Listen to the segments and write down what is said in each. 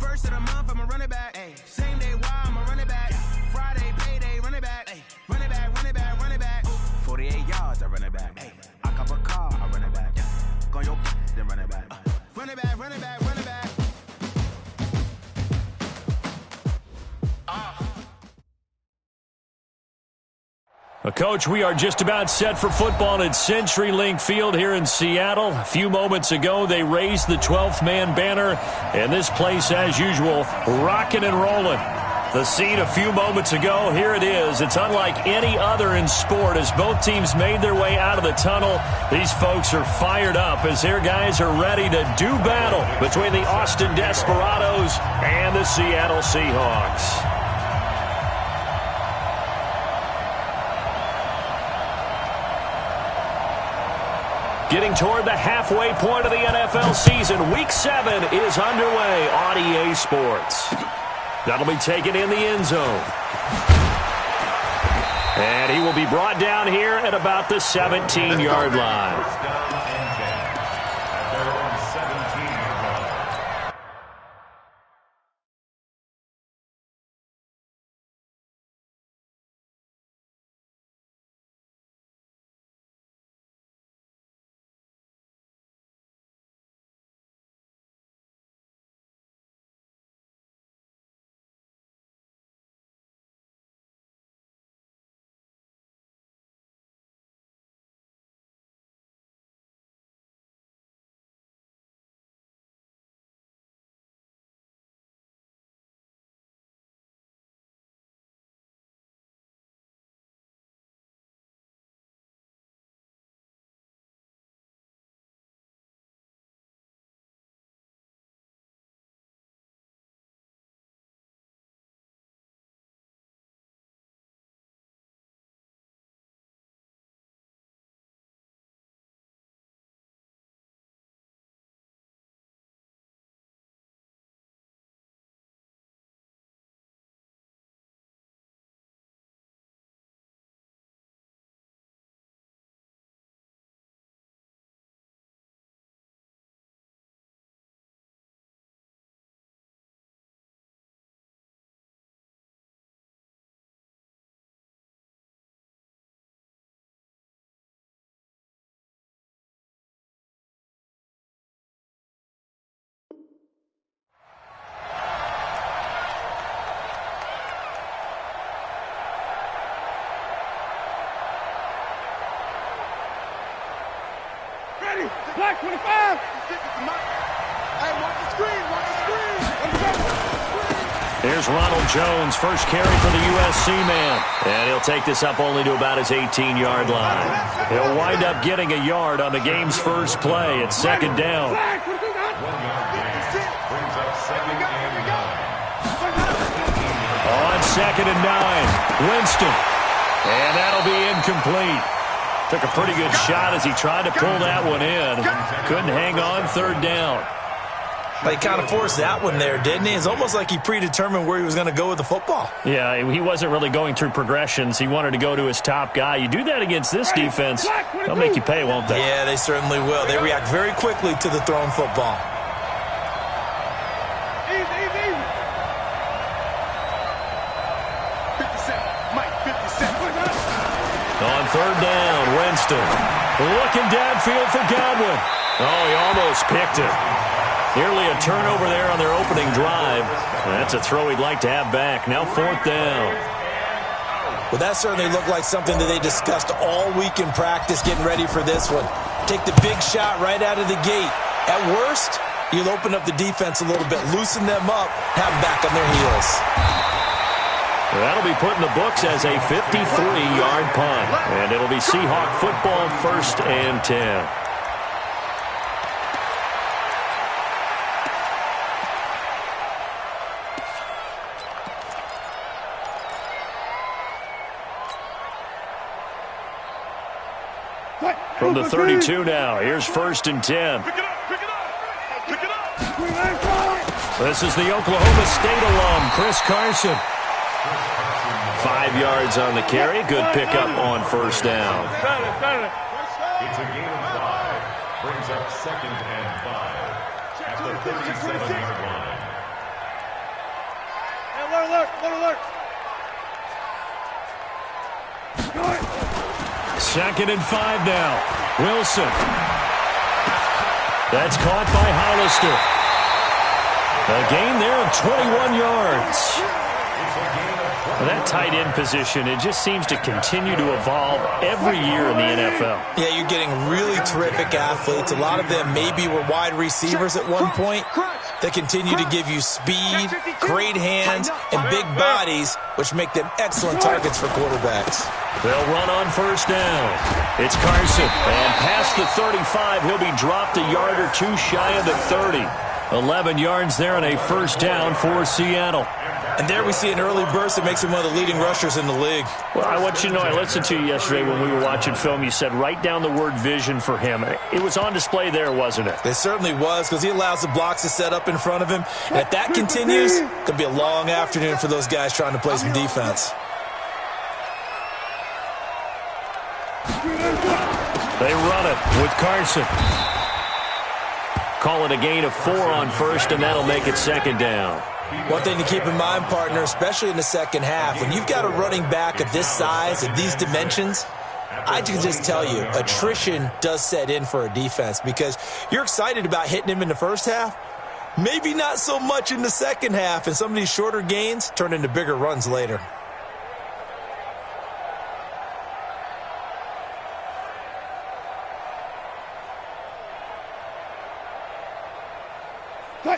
First of the month, I'm a running back. Same day, why I'm a running back. Friday, payday, running back. Running back, running back, running back. 48 yards, I run it back. I cop a car, I run it back. Go your then run it back. Run it back, run it back, run it back. Coach, we are just about set for football at CenturyLink Field here in Seattle. A few moments ago, they raised the 12th man banner, and this place, as usual, rocking and rolling. The scene a few moments ago, here it is. It's unlike any other in sport as both teams made their way out of the tunnel. These folks are fired up as their guys are ready to do battle between the Austin Desperados and the Seattle Seahawks. Getting toward the halfway point of the NFL season, Week 7 is underway on EA Sports. That'll be taken in the end zone. And he will be brought down here at about the 17-yard line. Black 25. Hey, watch the screen. Watch the screen. Here's Ronald Jones, first carry for the USC man. And he'll take this up only to about his 18-yard line. He'll wind up getting a yard on the game's first play. It's second down. On second and 9, Winston. And that'll be incomplete. Took a pretty good shot as he tried to pull that one in. Couldn't hang on third down. He kind of forced that one there, didn't he? It's almost like he predetermined where he was going to go with the football. Yeah, he wasn't really going through progressions. He wanted to go to his top guy. You do that against this defense, they'll make you pay, won't they? Yeah, they certainly will. They react very quickly to the thrown football. On third down, Winston. Looking downfield for Godwin. Oh, he almost picked it. Nearly a turnover there on their opening drive. That's a throw he'd like to have back. Now fourth down. Well, that certainly looked like something that they discussed all week in practice getting ready for this one. Take the big shot right out of the gate. At worst, you'll open up the defense a little bit, loosen them up, have them back on their heels. That'll be put in the books as a 53-yard punt. And it'll be Seahawk football, first and 10. From the 32 now, here's first and 10. This is the Oklahoma State alum, Chris Carson. 5 yards on the carry. Good pickup on first down. It's a gain of 5. Brings up second and 5 at the 37-yard line. alert, flood alert. 2nd and 5 now. Wilson. That's caught by Hollister. A gain there of 21 yards. Well, that tight end position, it just seems to continue to evolve every year in the NFL. Yeah, you're getting really terrific athletes. A lot of them maybe were wide receivers at one point. They continue to give you speed, great hands, and big bodies, which make them excellent targets for quarterbacks. They'll run on 1st down. It's Carson. And past the 35, he'll be dropped a yard or two shy of the 30. 11 yards there on a 1st down for Seattle. And there we see an early burst that makes him one of the leading rushers in the league. Well, I want you to know, I listened to you yesterday when we were watching film. You said write down the word vision for him. It was on display there, wasn't it? It certainly was, because he allows the blocks to set up in front of him. And if that continues, it could be a long afternoon for those guys trying to play some defense. They run it with Carson. Call it a gain of 4 on 1st, and that'll make it 2nd down. One thing to keep in mind, partner, especially in the second half, when you've got a running back of this size and these dimensions, I can just tell you, attrition does set in for a defense, because you're excited about hitting him in the first half, maybe not so much in the second half, and some of these shorter gains turn into bigger runs later.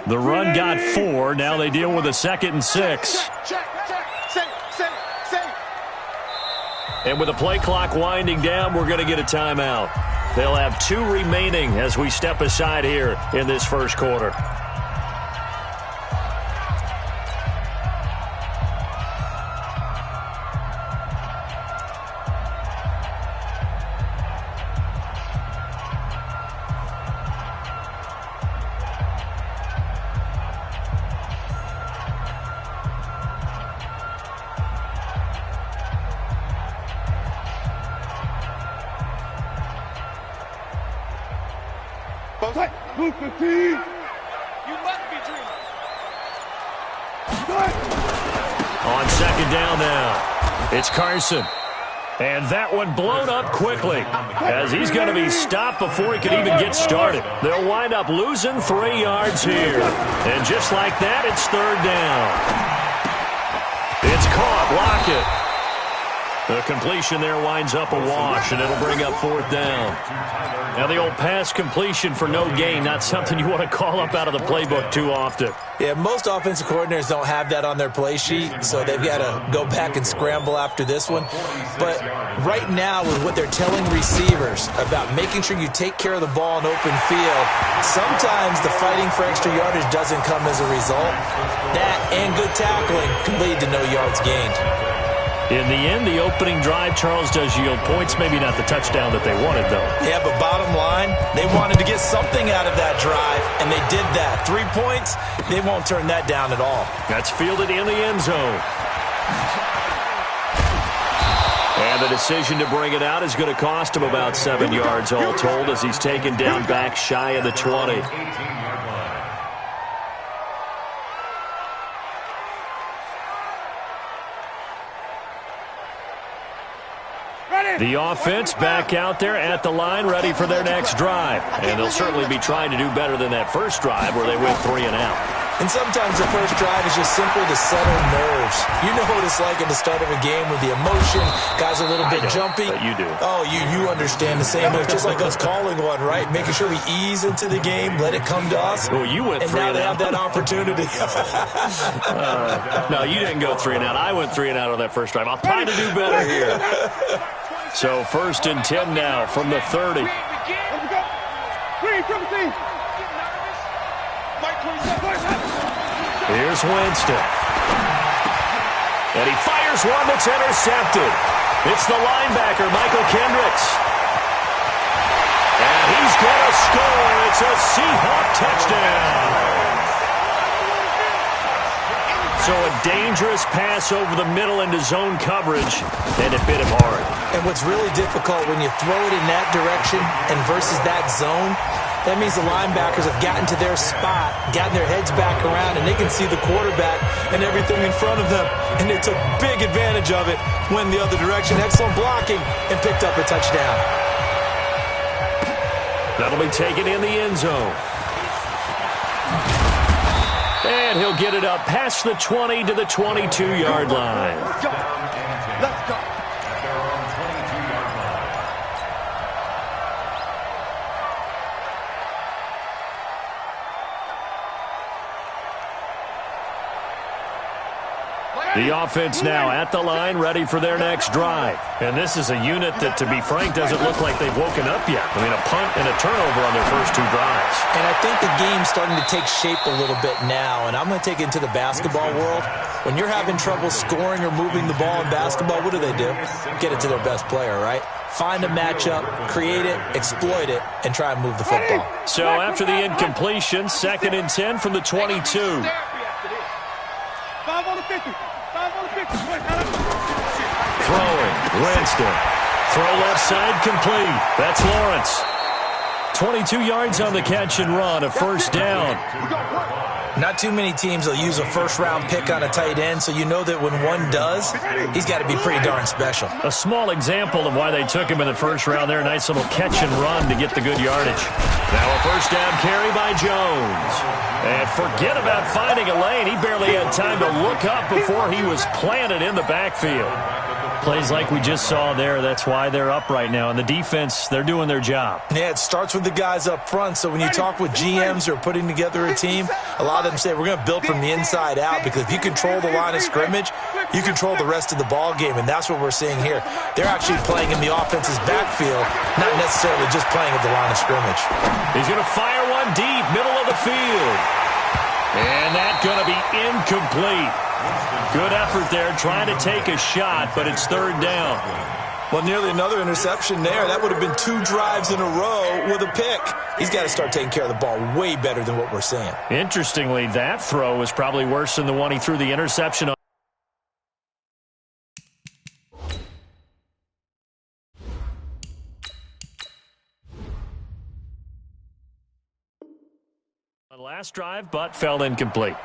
The run got 4. Now they deal with a 2nd and 6. And with the play clock winding down, we're going to get a timeout. They'll have 2 remaining as we step aside here in this first quarter. Move the team. You must be dreaming. On 2nd down now, it's Carson. And that one blown up quickly, as he's going to be stopped before he can even get started. They'll wind up losing 3 yards here. And just like that, it's 3rd down. It's caught. Lockett. The completion there winds up a wash, and it'll bring up 4th down. Now, the old pass completion for no gain, not something you want to call up out of the playbook too often. Yeah, most offensive coordinators don't have that on their play sheet, so they've got to go back and scramble after this one. But right now, with what they're telling receivers about making sure you take care of the ball in open field, sometimes the fighting for extra yardage doesn't come as a result. That and good tackling can lead to no yards gained. In the end, the opening drive, Charles, does yield points. Maybe not the touchdown that they wanted, though. Yeah, but bottom line, they wanted to get something out of that drive, and they did that. 3 points, they won't turn that down at all. That's fielded in the end zone. And the decision to bring it out is going to cost him about 7 yards all told, as he's taken down back shy of the 20. The offense back out there at the line, ready for their next drive. And they'll certainly be trying to do better than that first drive where they went 3 and out. And sometimes the first drive is just simply to settle nerves. You know what it's like at the start of a game with the emotion, guys are a little bit jumpy. But you do. Oh, you understand the same way. Just like us calling one, right? Making sure we ease into the game, let it come to us. Well, you went 3 and out. And now they have that opportunity. No, you didn't go 3 and out. I went 3 and out on that first drive. I'll try to do better here. So 1st and 10 now from the 30. Let's go. Green, triple team. Here's Winston. And he fires one that's intercepted. It's the linebacker, Michael Kendricks. And he's going to score. It's a Seahawk touchdown. So a dangerous pass over the middle into zone coverage, and it bit him hard. And what's really difficult when you throw it in that direction and versus that zone, That means the linebackers have gotten to their spot, gotten their heads back around, and they can see the quarterback and everything in front of them. And they took big advantage of it, went the other direction. Excellent blocking, and picked up a touchdown. That'll be taken in the end zone. And he'll get it up past the 20 to the 22-yard line. Let's go. Let's go. The offense now at the line, ready for their next drive. And this is a unit that, to be frank, doesn't look like they've woken up yet. I mean, a punt and a turnover on their first two drives. And I think the game's starting to take shape a little bit now. And I'm going to take it into the basketball world. When you're having trouble scoring or moving the ball in basketball, what do? Get it to their best player, right? Find a matchup, create it, exploit it, and try and move the football. So after the incompletion, 2nd and 10 from the 22. 5 on the 50. 5 on the 50. Throwing, Winston. Throw left side, complete. That's Lawrence. 22 yards on the catch and run, a first down. Not too many teams will use a first-round pick on a tight end, so you know that when one does, he's got to be pretty darn special. A small example of why they took him in the first round there. Nice little catch and run to get the good yardage. Now a first down carry by Jones. And forget about finding a lane. He barely had time to look up before he was planted in the backfield. Plays like we just saw there. That's why they're up right now. And the defense, they're doing their job. Yeah, it starts with the guys up front. So when you talk with GMs who are putting together a team, a lot of them say we're going to build from the inside out, because if you control the line of scrimmage, you control the rest of the ball game. And that's what we're seeing here. They're actually playing in the offense's backfield, not necessarily just playing at the line of scrimmage. He's going to fire one deep, middle of the field. And that's going to be incomplete. Good effort there, trying to take a shot, but it's 3rd down. Well, nearly another interception there. That would have been 2 drives in a row with a pick. He's got to start taking care of the ball way better than what we're seeing. Interestingly, that throw was probably worse than the one he threw the interception on. Last drive, but fell incomplete.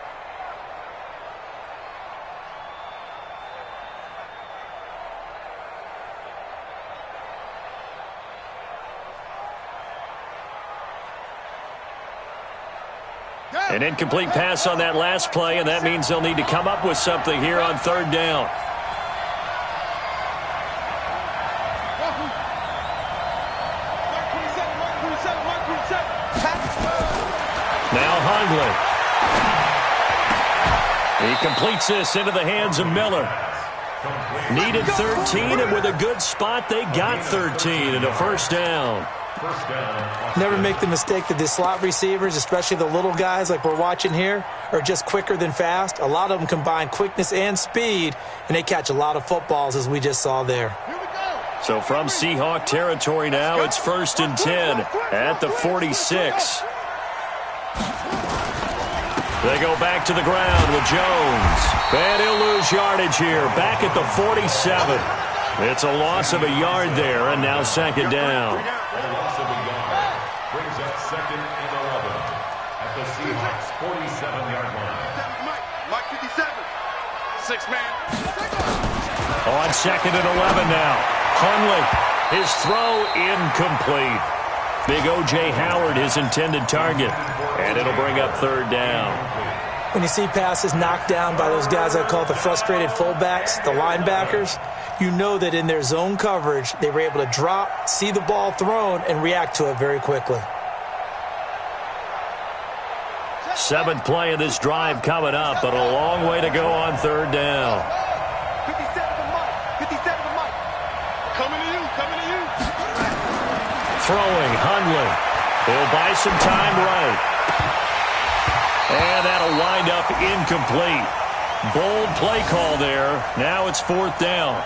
An incomplete pass on that last play, and that means they'll need to come up with something here on 3rd down. Now Hundley. He completes this into the hands of Miller. Needed 13, and with a good spot, they got 13 and a first down. Never make the mistake that the slot receivers, especially the little guys like we're watching here, are just quicker than fast. A lot of them combine quickness and speed, and they catch a lot of footballs, as we just saw there. So from Seahawk territory now, it's 1st and 10 at the 46. They go back to the ground with Jones. And he'll lose yardage here, back at the 47. It's a loss of a yard there, and now 2nd down. Brings up 2nd and 11 at the Seahawks 47-yard line. Mike 57. 6-man. On 2nd and 11 now. Hundley, his throw incomplete. Big O.J. Howard, his intended target. And it'll bring up 3rd down. When you see passes knocked down by those guys I call the frustrated fullbacks, the linebackers, you know that in their zone coverage, they were able to drop, see the ball thrown, and react to it very quickly. 7th play of this drive coming up, but a long way to go on 3rd down. 57 to Mike. 57 to Mike. Coming to you. Coming to you. Throwing, Hundley. He'll buy some time right. And that'll wind up incomplete. Bold play call there. Now it's 4th down.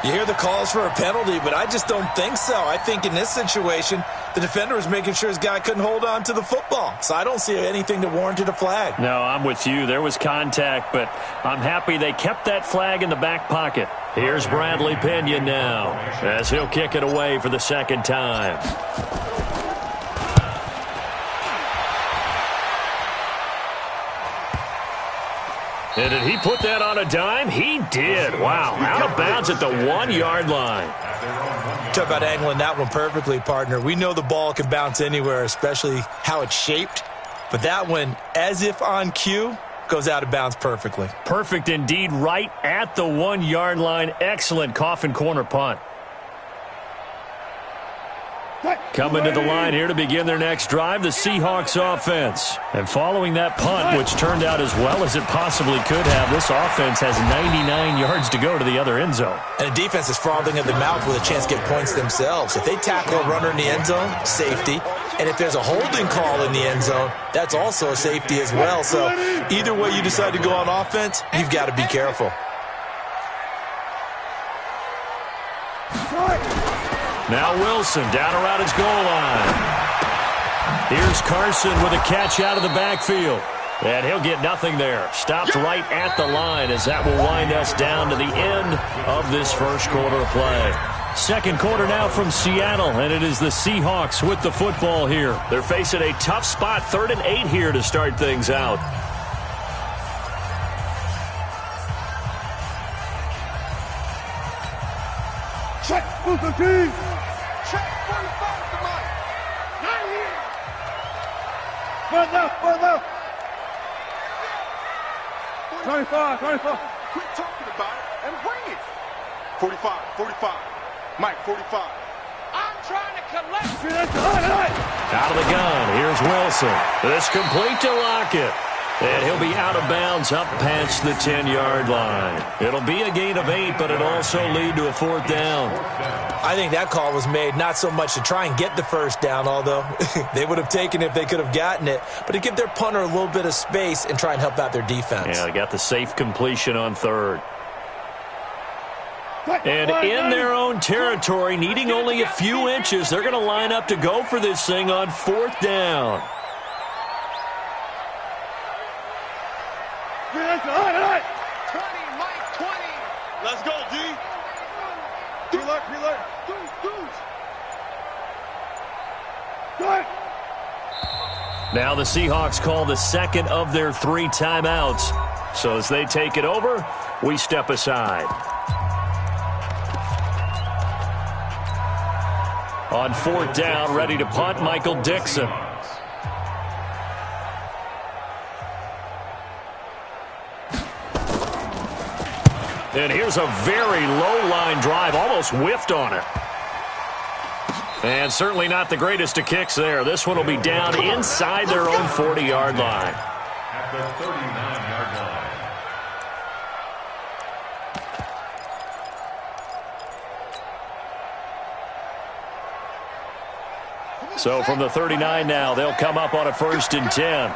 You hear the calls for a penalty, but I just don't think so. I think in this situation, the defender was making sure his guy couldn't hold on to the football. So I don't see anything that warranted a flag. No, I'm with you. There was contact, but I'm happy they kept that flag in the back pocket. Here's Bradley Pena now, as he'll kick it away for the 2nd time. And did he put that on a dime? He did. Wow, out of bounds at the 1-yard line. Talk about angling that one perfectly, partner. We know the ball can bounce anywhere, especially how it's shaped. But that one, as if on cue, goes out of bounds perfectly. Perfect indeed, right at the 1-yard line. Excellent coffin corner punt. Coming to the line here to begin their next drive, the Seahawks offense. And following that punt, which turned out as well as it possibly could have, this offense has 99 yards to go to the other end zone. And the defense is frothing at the mouth with a chance to get points themselves. If they tackle a runner in the end zone, safety. And if there's a holding call in the end zone, that's also a safety as well. So either way you decide to go on offense, you've got to be careful. Now Wilson down around his goal line. Here's Carson with a catch out of the backfield. And he'll get nothing there. Stopped right at the line as that will wind us down to the end of this first quarter of play. Second quarter now from Seattle, and it is the Seahawks with the football here. They're facing a tough spot, 3rd and 8 here to start things out. Check, Booker T. Check, 45 to Mike. Not here. One left. 25. Quit talking about it and bring it. 45. Mike, 45. I'm trying to collect. Out of the gun, here's Wilson. This complete to Lockett. And he'll be out of bounds up past the 10-yard line. It'll be a gain of 8, but it'll also lead to a 4th down. I think that call was made not so much to try and get the first down, although they would have taken it if they could have gotten it, but to give their punter a little bit of space and try and help out their defense. Yeah, they got the safe completion on 3rd. And in their own territory, needing only a few inches, they're going to line up to go for this thing on 4th down. 20, Mike, 20. Let's go, D. Reload. Good. Now the Seahawks call the second of their 3 timeouts. So as they take it over, we step aside. On 4th down, ready to punt, Michael Dixon. And here's a very low-line drive, almost whiffed on it. And certainly not the greatest of kicks there. This one will be down inside their own 40-yard line. At the 39-yard line. So from the 39 now, they'll come up on a 1st and 10.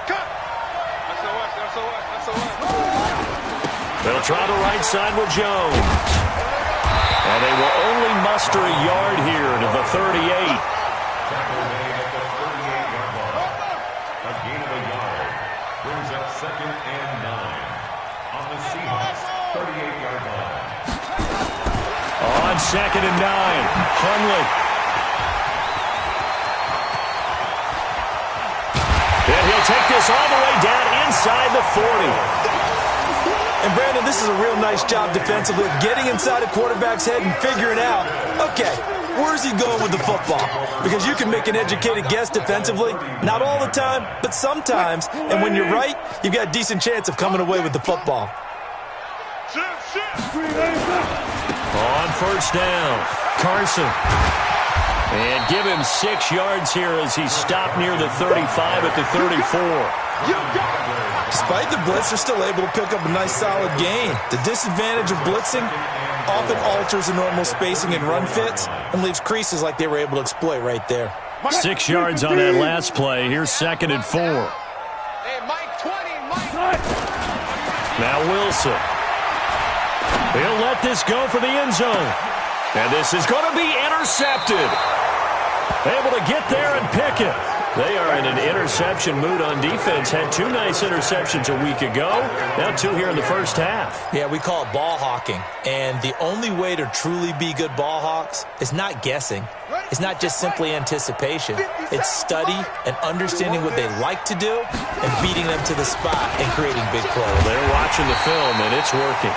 They'll try the right side with Jones. And they will only muster a yard here to the 38. Tackle made at the 38-yard line. A gain of a yard brings up 2nd and 9 on the Seahawks 38-yard line. On 2nd and 9, Hundley. And he'll take this all the way down inside the 40. And, Brandon, this is a real nice job defensively of getting inside a quarterback's head and figuring out, okay, where's he going with the football? Because you can make an educated guess defensively, not all the time, but sometimes. And when you're right, you've got a decent chance of coming away with the football. On 1st down, Carson. And give him 6 yards here as he stopped near the 35 at the 34. Despite the blitz, they're still able to pick up a nice solid gain. The disadvantage of blitzing often alters the normal spacing and run fits and leaves creases like they were able to exploit right there. 6 yards on that last play. Here's 2nd and 4. Hey, Mike, 20, Mike. Now Wilson. He'll let this go for the end zone. And this is going to be intercepted. Able to get there and pick it. They are in an interception mood on defense. Had 2 nice interceptions a week ago. Now 2 here in the first half. Yeah, we call it ball hawking. And the only way to truly be good ball hawks is not guessing. is not just simply anticipation. It's study and understanding what they like to do and beating them to the spot and creating big plays. They're watching the film, and it's working.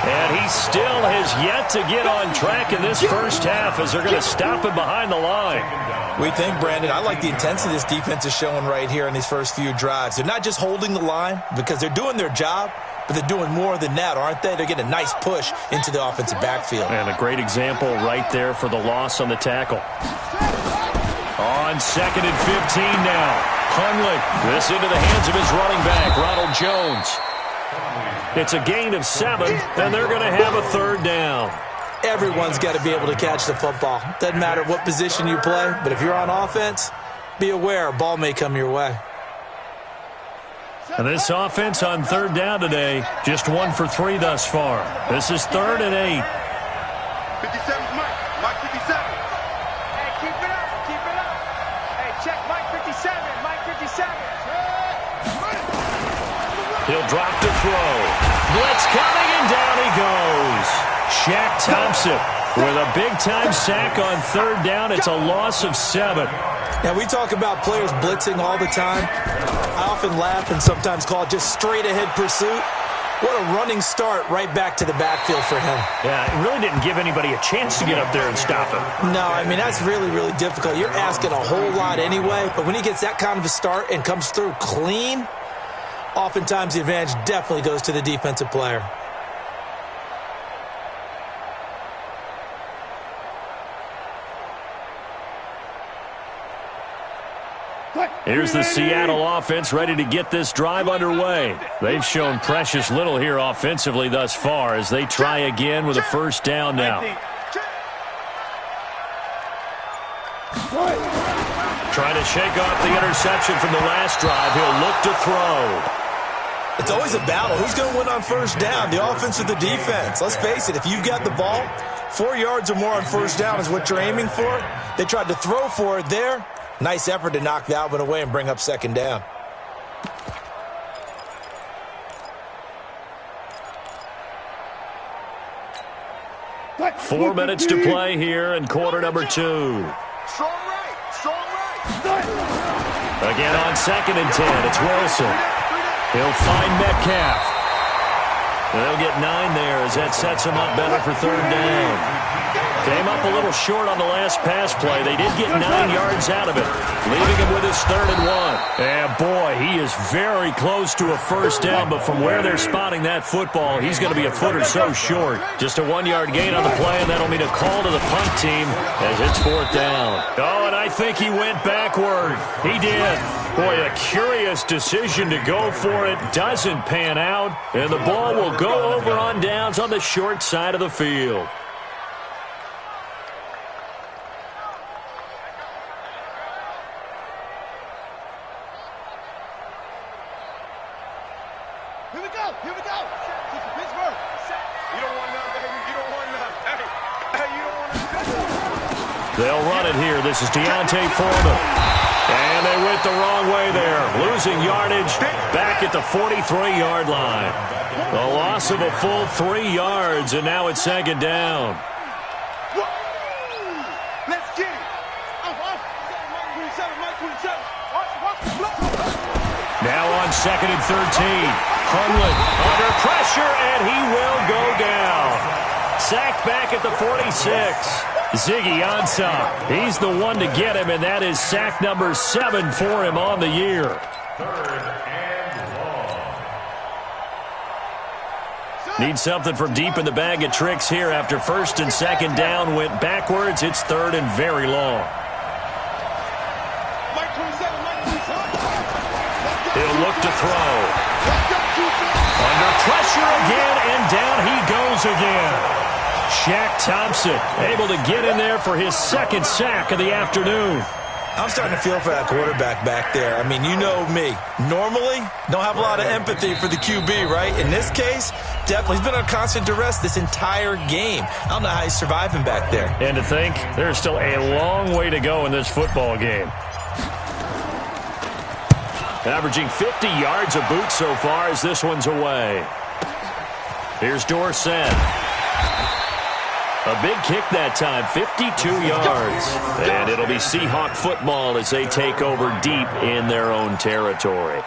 And he still has yet to get on track in this first half as they're going to stop him behind the line. We think, Brandon, I like the intensity this defense is showing right here in these first few drives. They're not just holding the line because they're doing their job, but they're doing more than that, aren't they? They're getting a nice push into the offensive backfield. And a great example right there for the loss on the tackle. On 2nd and 15 now. Hundley, this into the hands of his running back, Ronald Jones. It's a gain of 7, and they're going to have a 3rd down. Everyone's got to be able to catch the football. Doesn't matter what position you play, but if you're on offense, be aware a ball may come your way. And this offense on 3rd down today, just 1 for 3 thus far. This is 3rd and 8. 57's Mike. Mike 57. Hey, keep it up. Keep it up. Hey, check Mike 57. Mike 57. He'll drop to throw. Blitz coming, and down he goes. Shaq Thompson with a big-time sack on 3rd down. It's a loss of 7. Now, we talk about players blitzing all the time. I often laugh and sometimes call it just straight-ahead pursuit. What a running start right back to the backfield for him. Yeah, it really didn't give anybody a chance to get up there and stop him. No, I mean, that's really, really difficult. You're asking a whole lot anyway, but when he gets that kind of a start and comes through clean, oftentimes the advantage definitely goes to the defensive player. Here's the Seattle offense ready to get this drive underway. They've shown precious little here offensively thus far as they try again with a 1st down now. Trying to shake off the interception from the last drive. He'll look to throw. It's always a battle. Who's going to win on 1st down, the offense or the defense? Let's face it, if you've got the ball, 4 yards or more on 1st down is what you're aiming for. They tried to throw for it there. Nice effort to knock that one away and bring up 2nd down. Four minutes to play here in quarter number 2. Strong right. Strong right. Again on 2nd and 10. It's Wilson. He'll find Metcalf. They'll get 9 there as that sets him up better for 3rd down. Came up a little short on the last pass play. They did get 9 yards out of it, leaving him with his 3rd and 1. And boy, he is very close to a 1st down, but from where they're spotting that football, he's going to be a foot or so short. Just a 1-yard gain on the play, and that'll mean a call to the punt team as it's 4th down. Oh, and I think he went backward. He did. Boy, a curious decision to go for it. Doesn't pan out, and the ball will go over on downs on the short side of the field. They'll run it here. This is Deontay Foreman. And they went the wrong way there. Losing yardage back at the 43-yard line. A loss of a full 3 yards, and now it's 2nd down. Let's get it. Now on 2nd and 13. Hundley under pressure, and he will go down. Sacked back at the 46. Ziggy Ansah, he's the one to get him, and that is sack number 7 for him on the year. 3rd and long. Need something from deep in the bag of tricks here after 1st and 2nd down went backwards. It's 3rd and very long. He'll look to throw. Under pressure again, and down he goes again. Shaq Thompson able to get in there for his 2nd sack of the afternoon. I'm starting to feel for that quarterback back there. I mean, you know me. Normally, don't have a lot of empathy for the QB, right? In this case, definitely. He's been on constant duress this entire game. I don't know how he's surviving back there. And to think, there's still a long way to go in this football game. Averaging 50 yards a boot so far as this one's away. Here's Dorsett. A big kick that time, 52 yards. And it'll be Seahawk football as they take over deep in their own territory.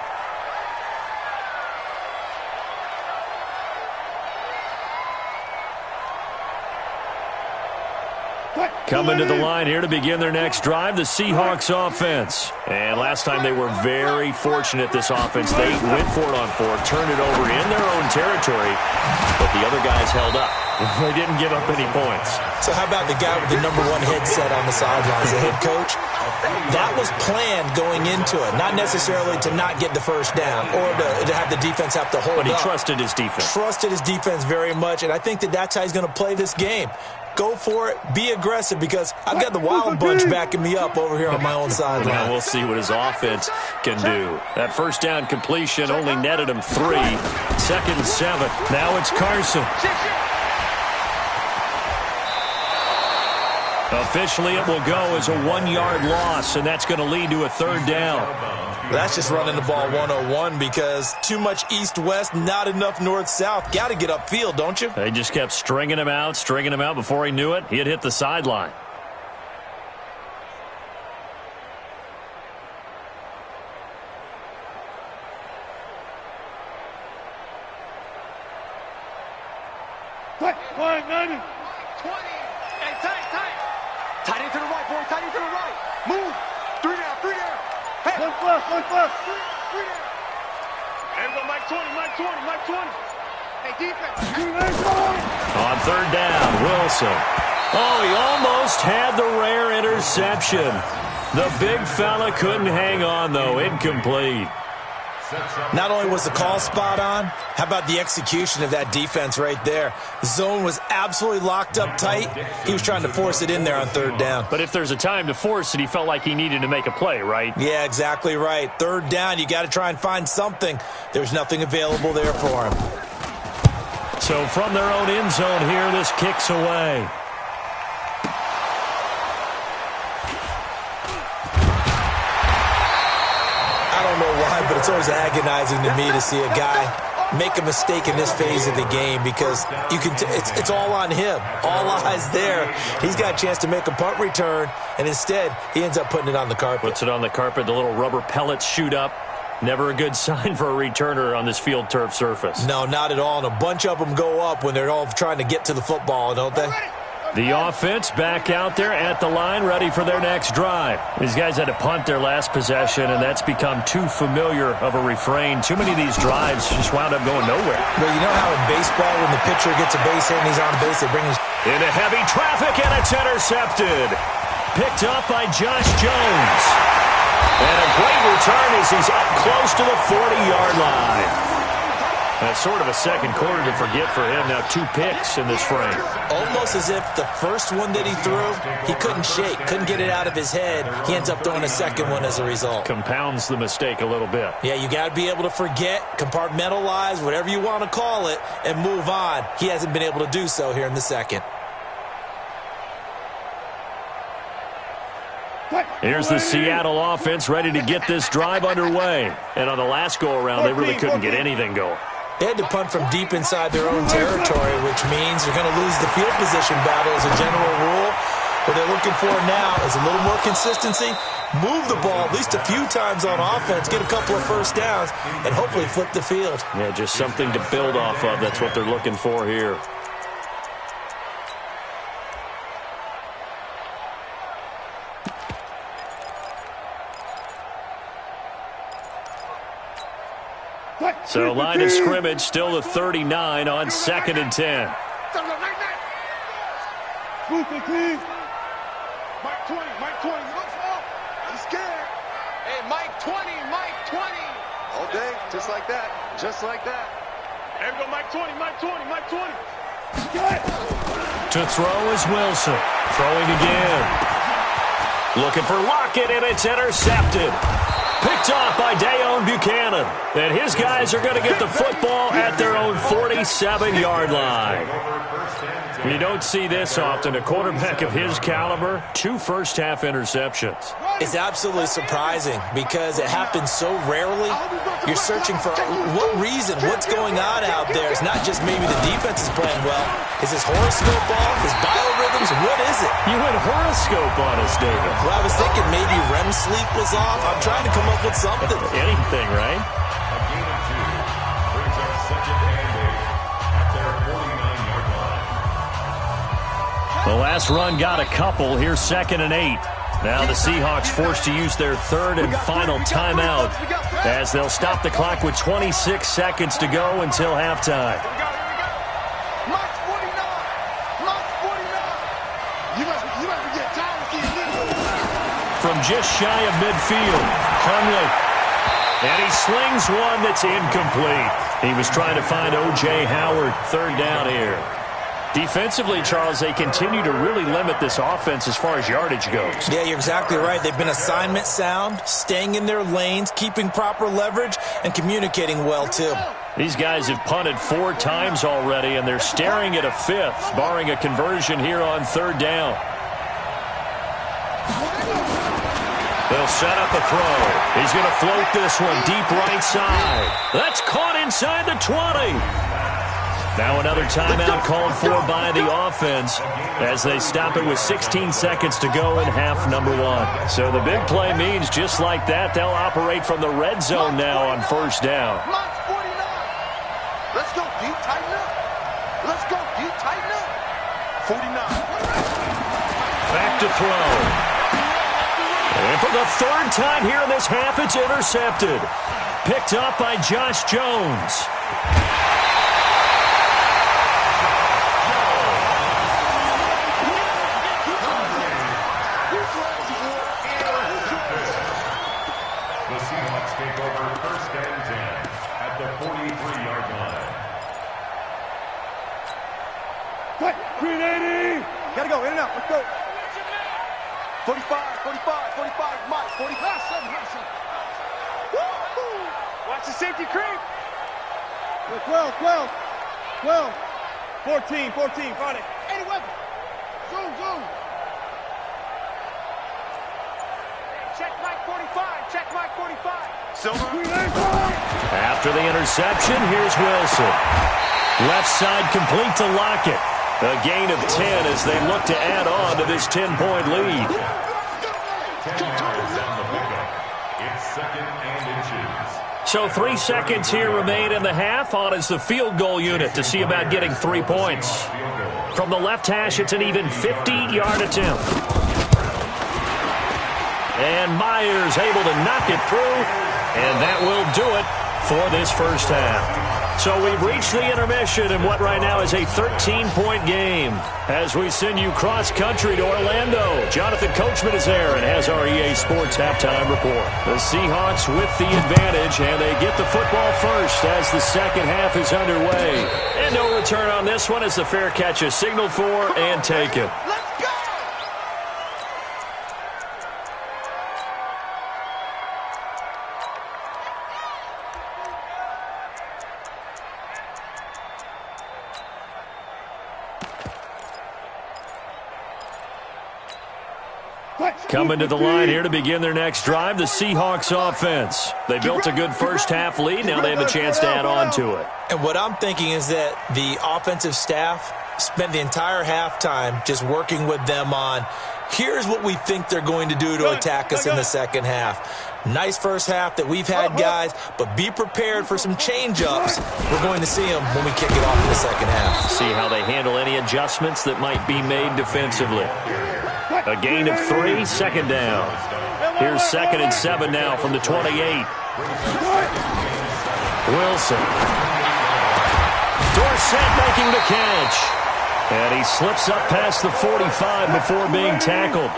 Coming to the line here to begin their next drive, the Seahawks offense. And last time they were very fortunate, this offense. They went for it on fourth, turned it over in their own territory, but the other guys held up. They didn't give up any points. So how about the guy with the number one headset on the sidelines, the head coach? That was planned going into it, not necessarily to not get the first down or to have the defense have to hold up. But he trusted his defense. Trusted his defense very much, and I think that's how he's going to play this game. Go for it. Be aggressive, because I've got the Wild Bunch backing me up over here on my own sideline. Now we'll see what his offense can do. That first down completion only netted him 3. 2nd and 7. Now it's Carson. Officially, it will go as a 1-yard loss, and that's going to lead to a 3rd down. That's just running the ball 101, because too much east-west, not enough north-south. Got to get upfield, don't you? They just kept stringing him out. Before he knew it, he had hit the sideline. Tight end to the right, boy. Tight end to the right. Move. 3 down. Hey. Look left. 3 down. There we go, Mike 20. Hey, defense. On 3rd down, Wilson. Oh, he almost had the rare interception. The big fella couldn't hang on, though. Incomplete. Not only was the call spot on, how about the execution of that defense right there? The zone was absolutely locked up tight. He was trying to force it in there on 3rd down. But if there's a time to force it, he felt like he needed to make a play, right? Yeah, exactly right. 3rd down, you got to try and find something. There's nothing available there for him. So from their own end zone here, this kicks away. I don't know why, but it's always agonizing to me to see a guy make a mistake in this phase of the game, because you can it's all on him. All eyes there. He's got a chance to make a punt return, and instead he ends up putting it on the carpet. Puts it on the carpet. The little rubber pellets shoot up. Never a good sign for a returner on this field turf surface. No, not at all. And a bunch of them go up when they're all trying to get to the football, don't they? The offense back out there at the line, ready for their next drive. These guys had to punt their last possession, and that's become too familiar of a refrain. Too many of these drives just wound up going nowhere. But you know how in baseball, when the pitcher gets a base hit and he's on base, they bring his... Into heavy traffic, and it's intercepted. Picked up by Josh Jones. And a great return as he's up close to the 40-yard line. That's sort of a second quarter to forget for him. Now 2 picks in this frame. Almost as if the first one that he threw, he couldn't shake, couldn't get it out of his head. He ends up throwing a second one as a result. Compounds the mistake a little bit. Yeah, you got to be able to forget, compartmentalize, whatever you want to call it, and move on. He hasn't been able to do so here in the second. Here's the Seattle offense ready to get this drive underway. And on the last go-around, they really couldn't get anything going. They had to punt from deep inside their own territory, which means they're going to lose the field position battle as a general rule. What they're looking for now is a little more consistency, move the ball at least a few times on offense, get a couple of first downs, and hopefully flip the field. Yeah, just something to build off of. That's what they're looking for here. So line of scrimmage still the 39 on 2nd and 10. Mike 20, looks up. He's scared. Hey, Mike 20. All day, just like that. There we go, Mike 20. To throw is Wilson. Throwing again. Looking for Lockett, and it's intercepted. Picked off by Dayon Buchanan. And his guys are going to get the football at their own 47-yard line. You don't see this often. A quarterback of his caliber, 2 first-half interceptions. It's absolutely surprising because it happens so rarely. You're searching for what reason, what's going on out there. It's not just maybe the defense is playing well. Is his horoscope off? His biorhythms? What is it? You went horoscope on us, David. Well, I was thinking maybe REM sleep was off. I'm trying to come up with something. Anything, right? A gain of 2 brings up second and 8 at their 49-yard line. The last run got a couple. Here's 2nd and 8. Now the Seahawks forced to use their 3rd and final timeout as they'll stop the clock with 26 seconds to go until halftime. From just shy of midfield, Hundley. And he slings one that's incomplete. He was trying to find O.J. Howard, 3rd down here. Defensively, Charles, they continue to really limit this offense as far as yardage goes. Yeah, you're exactly right. They've been assignment sound, staying in their lanes, keeping proper leverage, and communicating well, too. These guys have punted 4 times already, and they're staring at a 5th, barring a conversion here on 3rd down. They'll set up a throw. He's going to float this one deep right side. That's caught inside the 20. Now another timeout called for by the offense as they stop it with 16 seconds to go in half number 1. So the big play means just like that, they'll operate from the red zone now on 1st down. Let's go, D. Tighten up. Let's go, D. Tighten up. 49. Back to throw. And for the 3rd time here in this half, it's intercepted. Picked up by Josh Jones. The Seahawks take over 1st and 10 at the 43-yard line. Quick, 380. Gotta go, in and out, let's go. 45, 45, Mike, 45, 7. Watch the safety creep. 12, 14, Friday. 80 weapon. Zoom. Check Mike 45, check Mike 45. After the interception, here's Wilson. Left side complete to Lockett. A gain of 10 as they look to add on to this 10-point lead. 10 yards on the pickup. It's 2nd and inches. So 3 seconds here remain in the half. On is the field goal unit to see about getting 3 points. From the left hash, it's an even 50-yard attempt. And Myers able to knock it through, and that will do it for this 1st half. So we've reached the intermission in what right now is a 13-point game. As we send you cross-country to Orlando, Jonathan Coachman is there and has our EA Sports halftime report. The Seahawks with the advantage, and they get the football first as the 2nd half is underway. And no return on this one as the fair catch is signaled for and taken. Coming to the line here to begin their next drive, the Seahawks offense. They built a good 1st half lead. Now they have a chance to add on to it. And what I'm thinking is that the offensive staff spent the entire halftime just working with them on, here's what we think they're going to do to attack us in the 2nd half. Nice 1st half that we've had, guys, but be prepared for some change-ups. We're going to see them when we kick it off in the 2nd half. See how they handle any adjustments that might be made defensively. A gain of 3, 2nd down. Here's 2nd and 7 now from the 28. Wilson. Dorsett making the catch. And he slips up past the 45 before being tackled.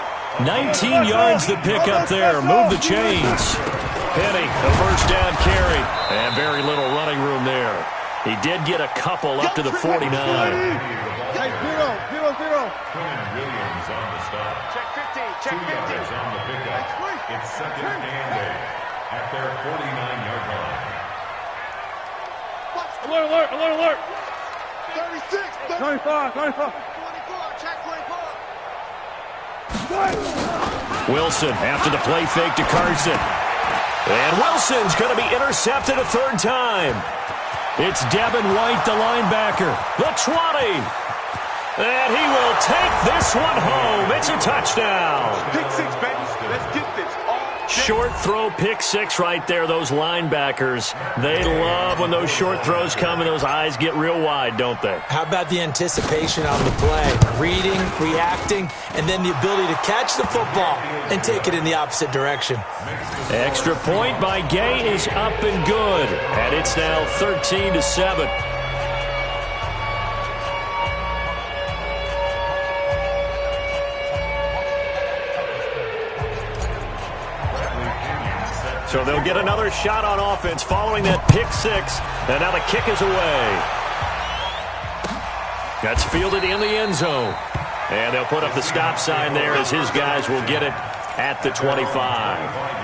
19 yards to pick up there. Move the chains. Penny, a 1st down carry. And very little running room there. He did get a couple up to the 49. Hey, 0. Williams on the stop. Check 50, check 2 yards 50. on the pickup. It's 2nd and 8. at their 49-yard line. Alert, alert, alert, alert. 36, 25, 24. 24, check 24. Wilson after the play fake to Carson. And Wilson's going to be intercepted a third time. It's Devin White, the linebacker. The 20. And he will take this one home. It's a touchdown. Pick six, baby. Let's get this all day. Short throw, pick six right there. Those linebackers, they love when those short throws come and those eyes get real wide, don't they? How about the anticipation on the play? Reading, reacting, and then the ability to catch the football and take it in the opposite direction. Extra point by Gay is up and good. And it's now 13-7. So they'll get another shot on offense following that pick six. And now the kick is away. That's fielded in the end zone. And they'll put up the stop sign there as his guys will get it at the 25.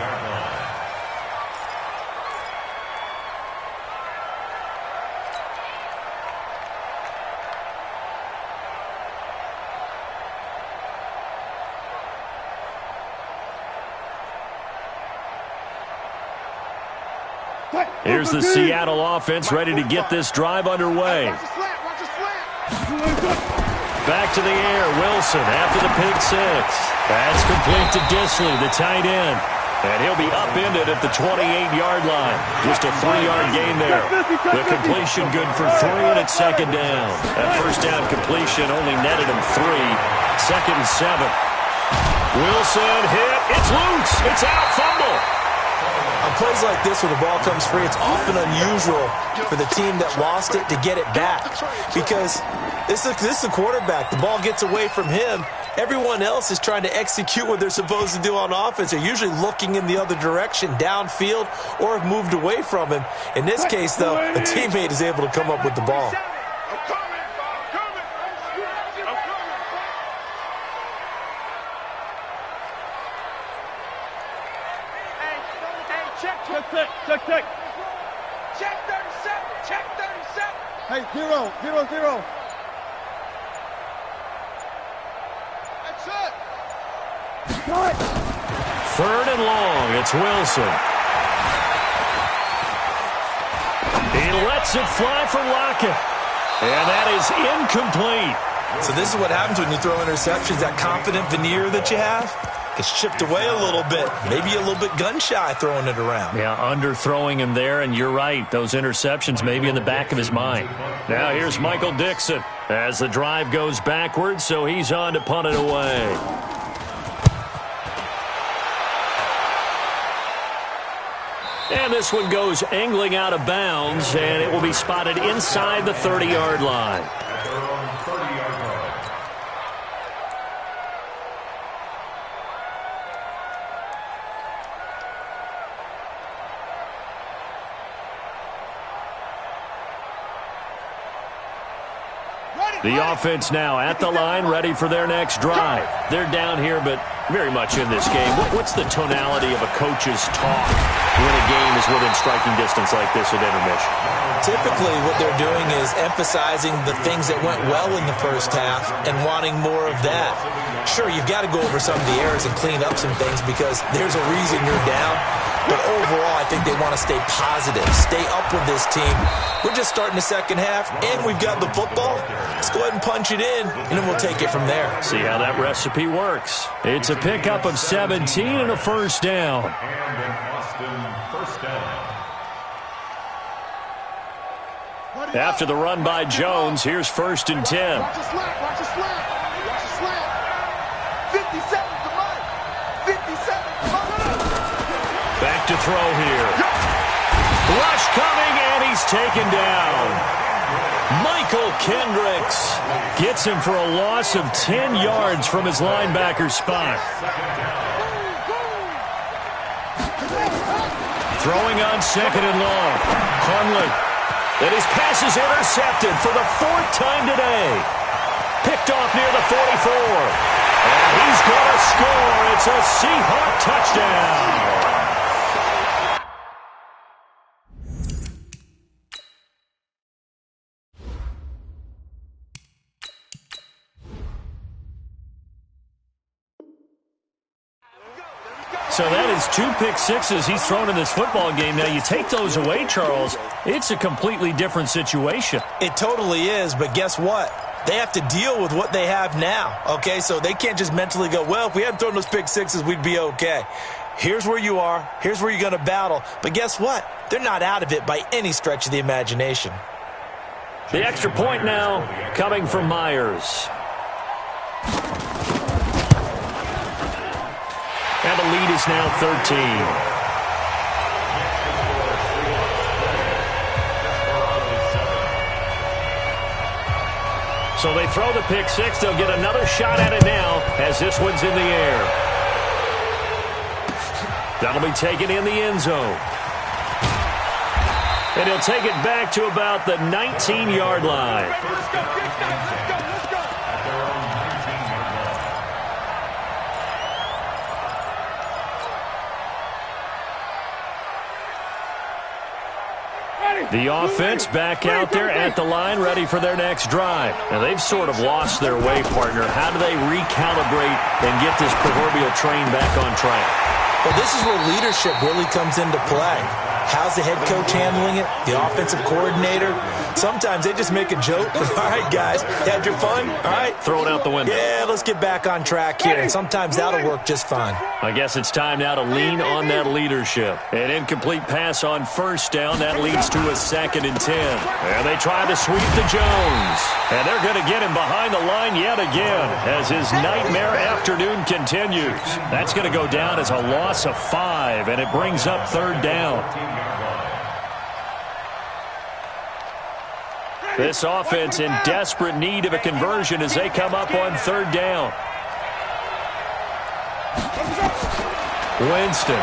Here's the Seattle offense ready to get this drive underway. Back to the air, Wilson after the pick six. That's complete to Disley, the tight end. And he'll be upended at the 28-yard line. Just a 3-yard gain there. The completion good for 3, and it's second down. That first down completion only netted him 3. Second and 7. Wilson hit. It's loose. It's out. Fumble. On plays like this where the ball comes free, it's often unusual for the team that lost it to get it back. Because this is the quarterback. The ball gets away from him. Everyone else is trying to execute what they're supposed to do on offense. They're usually looking in the other direction, downfield, or have moved away from him. In this case, though, a teammate is able to come up with the ball. Check. Check 37. Check 37. Hey, 0, 0, 0. That's it. Cut. Third and long. It's Wilson. He lets it fly for Lockett. And that is incomplete. So this is what happens when you throw interceptions. That confident veneer that you have gets chipped away a little bit. Maybe a little bit gun-shy throwing it around. Yeah, underthrowing him there, and you're right. Those interceptions may be in the back of his mind. Now here's Michael Dixon as the drive goes backwards, so he's on to punt it away. And this one goes angling out of bounds, and it will be spotted inside the 30-yard line. The offense now at the line, ready for their next drive. They're down here, but very much in this game. What's the tonality of a coach's talk when a game is within striking distance like this at intermission? Typically, what they're doing is emphasizing the things that went well in the first half and wanting more of that. Sure, you've got to go over some of the errors and clean up some things because there's a reason you're down. But overall, I think they want to stay positive, stay up with this team. We're just starting the second half, and we've got the football. Let's go ahead and punch it in, and then we'll take it from there. See how that recipe works. It's a pickup of 17 and a first down. And an Austin first down. After the run by Jones, here's first and 10. Watch the slap. Watch the slap. Watch the slap. 50 seconds to run. 50 seconds to run. Back to throw here. Rush coming, and he's taken down. Michael Kendricks gets him for a loss of 10 yards from his linebacker spot. Throwing on second and long. Hundley. And his pass is intercepted for the 4th time today. Picked off near the 44. And he's going to score. It's a Seahawk touchdown. So that is 2 pick sixes he's thrown in this football game. Now, you take those away, Charles, it's a completely different situation. It totally is, but guess what? They have to deal with what they have now, okay? So they can't just mentally go, well, if we hadn't thrown those pick sixes, we'd be okay. Here's where you are. Here's where you're going to battle. But guess what? They're not out of it by any stretch of the imagination. The extra point now coming from Myers. And the lead is now 13. So they throw the pick six. They'll get another shot at it now as this one's in the air. That'll be taken in the end zone. And he'll take it back to about the 19-yard line. Let's go, let's go. The offense back out there at the line, ready for their next drive. Now, they've sort of lost their way, partner. How do they recalibrate and get this proverbial train back on track? Well, this is where leadership really comes into play. How's the head coach handling it? The offensive coordinator? Sometimes they just make a joke. All right, guys, had your fun? All right. Throw it out the window. Yeah, let's get back on track here. And sometimes that'll work just fine. I guess it's time now to lean on that leadership. An incomplete pass on first down. That leads to a 2nd and 10. And they try to sweep to Jones. And they're going to get him behind the line yet again as his nightmare afternoon continues. That's going to go down as a loss of 5, and it brings up 3rd down. This offense in desperate need of a conversion as they come up on 3rd down. Winston.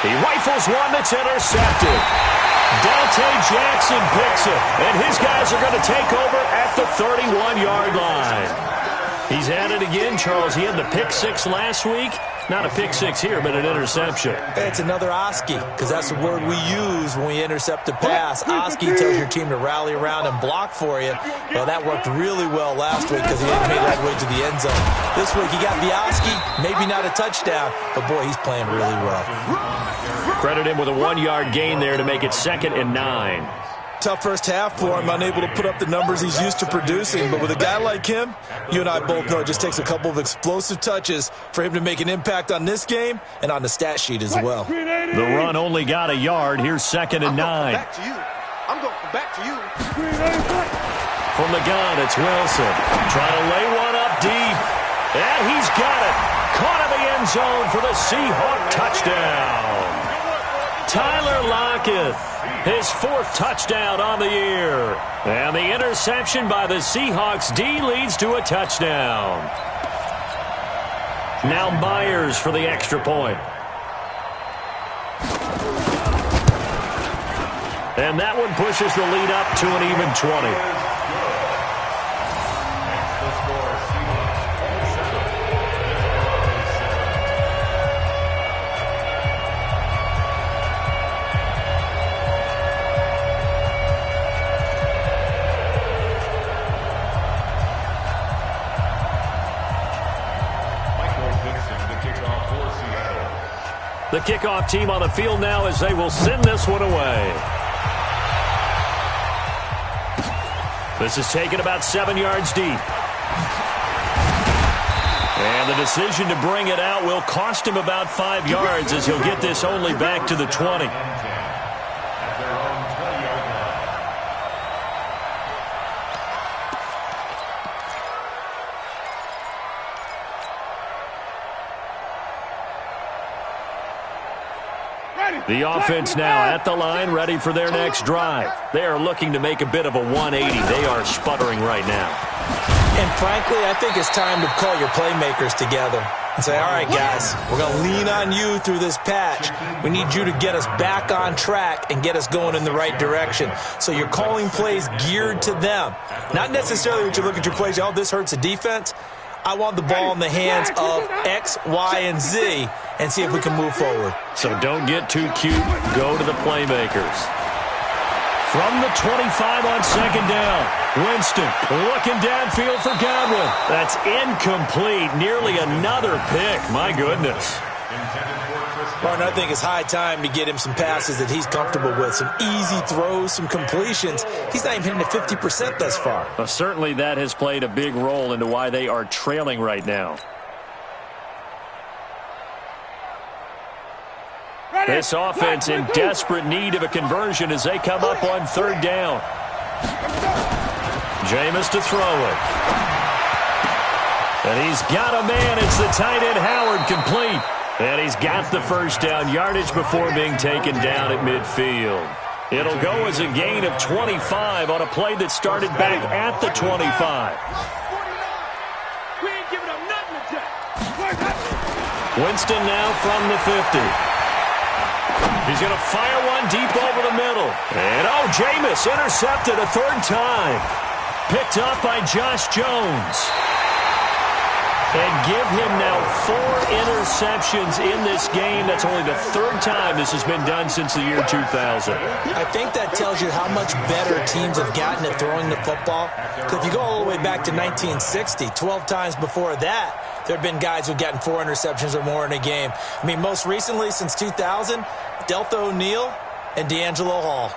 He rifles one that's intercepted. Dante Jackson picks it, and his guys are going to take over at the 31-yard line. He's at it again, Charles. He had the pick six last week. Not a pick six here, but an interception. It's another Oski, because that's the word we use when we intercept a pass. Oski tells your team to rally around and block for you. Well, that worked really well last week because he didn't make that way to the end zone. This week he got the Oski, maybe not a touchdown, but boy, he's playing really well. Credit him with a 1-yard gain there to make it 2nd and 9. Tough first half for him, unable to put up the numbers he's used to producing. But with a guy like him, you and I both know it just takes a couple of explosive touches for him to make an impact on this game and on the stat sheet as well. The run only got a yard. Here's 2nd and 9. Back to you. I'm going back to you. From the gun, it's Wilson. Trying to lay one up deep. And he's got it. Caught in the end zone for the Seahawk touchdown. Tyler Lockett. His 4th touchdown on the year. And the interception by the Seahawks D leads to a touchdown. Now Myers for the extra point. And that one pushes the lead up to an even 20. The kickoff team on the field now as they will send this one away. This is taken about 7 yards deep. And the decision to bring it out will cost him about 5 yards as he'll get this only back to the 20. The offense now at the line, ready for their next drive. They are looking to make a bit of a 180. They are sputtering right now. And frankly, I think it's time to call your playmakers together and say, all right, guys, we're going to lean on you through this patch. We need you to get us back on track and get us going in the right direction. So you're calling plays geared to them. Not necessarily when you look at your plays, oh, this hurts the defense. I want the ball in the hands of X, Y, and Z and see if we can move forward. So don't get too cute. Go to the playmakers. From the 25 on second down. Winston looking downfield for Godwin. That's incomplete. Nearly another pick. My goodness. Martin, I think it's high time to get him some passes that he's comfortable with. Some easy throws, some completions. He's not even hitting at 50% thus far. Well, certainly that has played a big role into why they are trailing right now. This offense in desperate need of a conversion as they come up on third down. Jameis to throw it. And he's got a man. It's the tight end Howard, complete. And he's got the first down, yardage before being taken down at midfield. It'll go as a gain of 25 on a play that started back at the 25. We ain't giving up nothing to Winston now from the 50. He's going to fire one deep over the middle. And, Jameis intercepted a third time. Picked up by Josh Jones. And give him now 4 interceptions in this game. That's only the third time this has been done since the year 2000. I think that tells you how much better teams have gotten at throwing the football. Because if you go all the way back to 1960, 12 times before that, there have been guys who've gotten 4 interceptions or more in a game. I mean, most recently, since 2000, Delta O'Neal and D'Angelo Hall.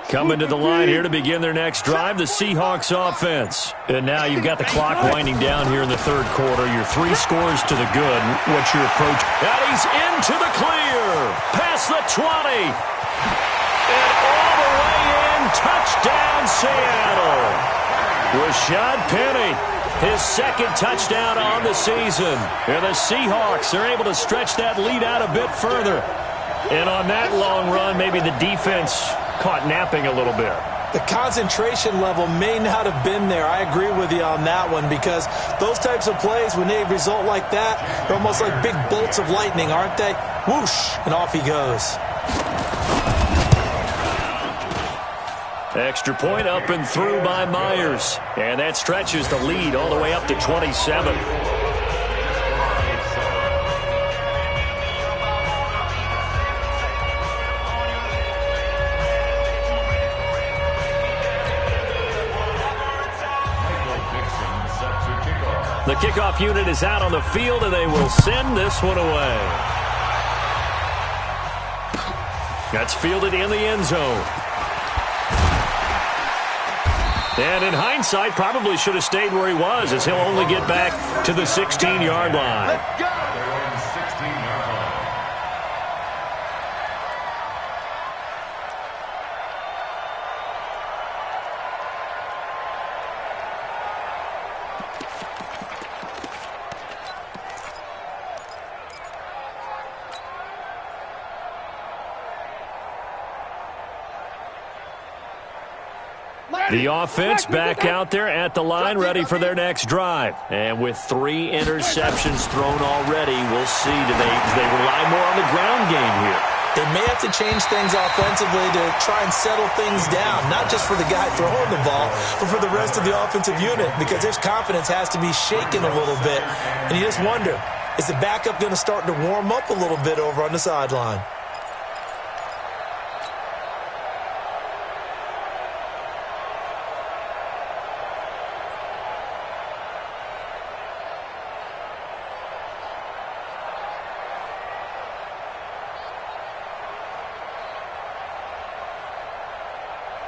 Coming to the line here to begin their next drive, the Seahawks offense. And now you've got the clock winding down here in the third quarter. Your 3 scores to the good. What's your approach? And he's into the clear. Past the 20. And all the way in. Touchdown, Seattle. Rashad Penny, his second touchdown on the season. And the Seahawks are able to stretch that lead out a bit further. And on that long run, maybe the defense caught napping a little bit. The concentration level may not have been there. I agree with you on that one, because those types of plays, when they result like that, they're almost like big bolts of lightning, aren't they? Whoosh, and off he goes. Extra point up and through by Myers. And that stretches the lead all the way up to 27. The kickoff unit is out on the field, and they will send this one away. That's fielded in the end zone. And in hindsight, probably should have stayed where he was, as he'll only get back to the 16-yard line. Let's go. The offense back out there at the line, ready for their next drive. And with 3 interceptions thrown already, we'll see. Do they rely more on the ground game here? They may have to change things offensively to try and settle things down, not just for the guy throwing the ball, but for the rest of the offensive unit, because his confidence has to be shaken a little bit. And you just wonder, is the backup going to start to warm up a little bit over on the sideline?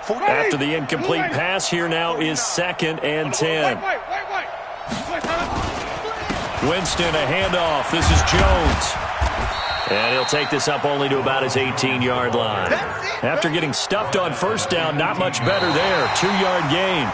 After the incomplete pass, here now is 2nd and 10. Winston, a handoff. This is Jones. And he'll take this up only to about his 18-yard line. After getting stuffed on first down, not much better there. 2-yard gain.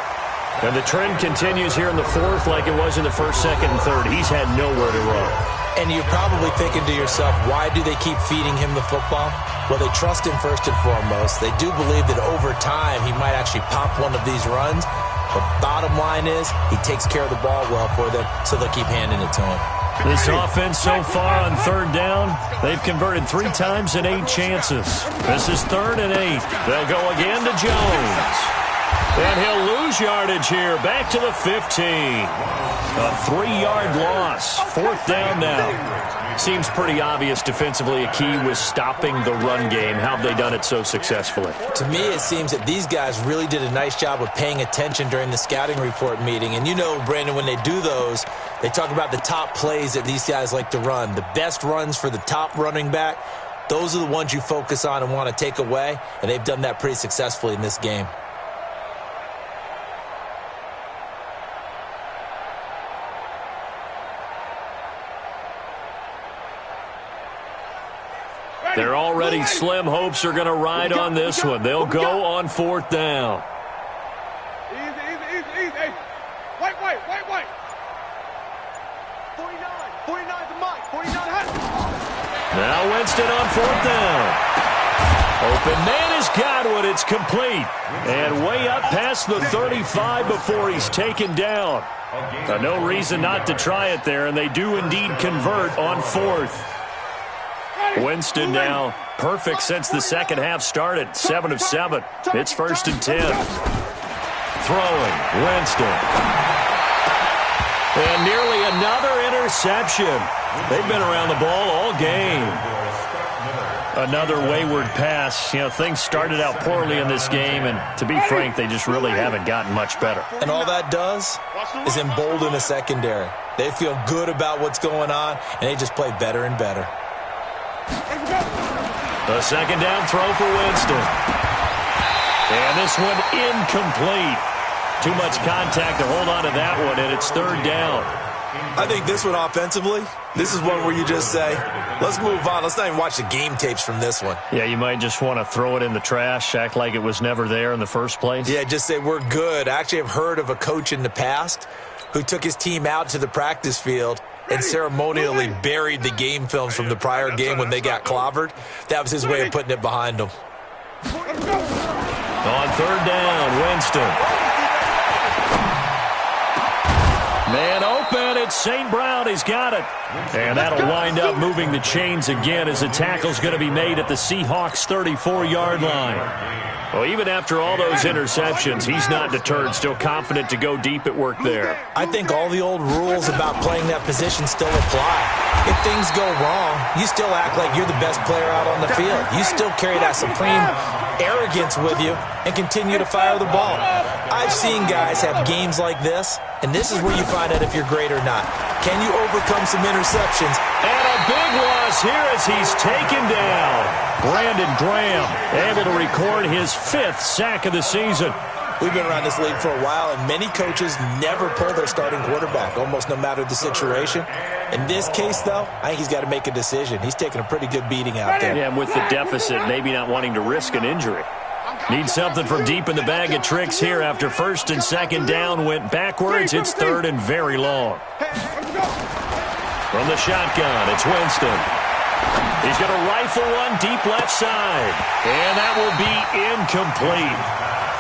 And the trend continues here in the 4th like it was in the 1st, 2nd, and 3rd. He's had nowhere to run. And you're probably thinking to yourself, why do they keep feeding him the football? Well, they trust him first and foremost. They do believe that over time he might actually pop one of these runs. But bottom line is he takes care of the ball well for them, so they'll keep handing it to him. This offense so far on third down, they've converted 3 times in 8 chances. This is 3rd and 8. They'll go again to Jones. And he'll lose yardage here, back to the 15. A 3-yard loss. 4th down now. Seems pretty obvious defensively a key was stopping the run game. How have they done it so successfully? To me, it seems that these guys really did a nice job of paying attention during the scouting report meeting. And you know, Brandon, when they do those, they talk about the top plays that these guys like to run. The best runs for the top running back, those are the ones you focus on and want to take away. And they've done that pretty successfully in this game. They're already slim hopes are going to ride on this one. They'll go on 4th down. Easy. White. 49 to Mike. 49 hot. Now Winston on 4th down. Open man has got one. It's complete. And way up past the 35 before he's taken down. No reason not to try it there, and they do indeed convert on 4th. Winston now perfect since the second half started. 7 of 7. It's 1st and 10. Throwing, Winston. And nearly another interception. They've been around the ball all game. Another wayward pass. You know, things started out poorly in this game, and to be frank, they just really haven't gotten much better. And all that does is embolden a secondary. They feel good about what's going on, and they just play better and better. The second down throw for Winston. And this one incomplete. Too much contact to hold on to that one, and it's 3rd down. I think this one offensively, this is one where you just say, let's move on. Let's not even watch the game tapes from this one. Yeah, you might just want to throw it in the trash, act like it was never there in the first place. Yeah, just say we're good. I actually have heard of a coach in the past who took his team out to the practice field and ceremonially buried the game films from the prior game when they got clobbered. That was his way of putting it behind them. On 3rd down, Winston. Man open, it's St. Brown. He's got it. And that'll wind up moving the chains again as the tackle's going to be made at the Seahawks' 34-yard line. Well, even after all those interceptions, he's not deterred, still confident to go deep at work there. I think all the old rules about playing that position still apply. If things go wrong, you still act like you're the best player out on the field. You still carry that supreme arrogance with you and continue to fire the ball. I've seen guys have games like this, and this is where you find out if you're great or not. Can you overcome some interceptions? And a big loss here as he's taken down. Brandon Graham able to record his 5th sack of the season. We've been around this league for a while, and many coaches never pull their starting quarterback, almost no matter the situation. In this case, though, I think he's got to make a decision. He's taking a pretty good beating out there. Yeah, and with the deficit, maybe not wanting to risk an injury. Need something from deep in the bag of tricks here after 1st and 2nd down went backwards. It's 3rd and very long. From the shotgun, it's Winston. He's going to rifle one deep left side. And that will be incomplete.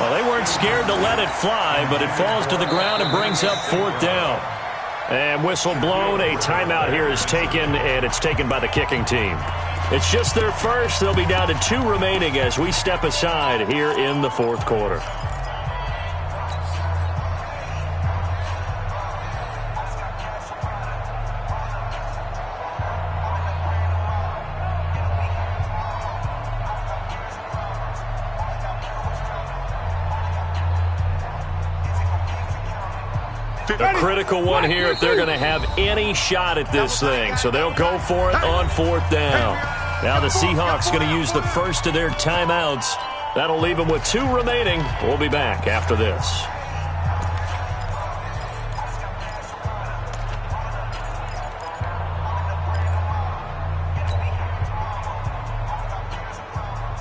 Well, they weren't scared to let it fly, but it falls to the ground and brings up 4th down. And whistle blown. A timeout here is taken, and it's taken by the kicking team. It's just their first. They'll be down to 2 remaining as we step aside here in the 4th quarter. A critical one here if they're going to have any shot at this thing. So they'll go for it on 4th down. Now the Seahawks going to use the first of their timeouts. That'll leave them with 2 remaining. We'll be back after this.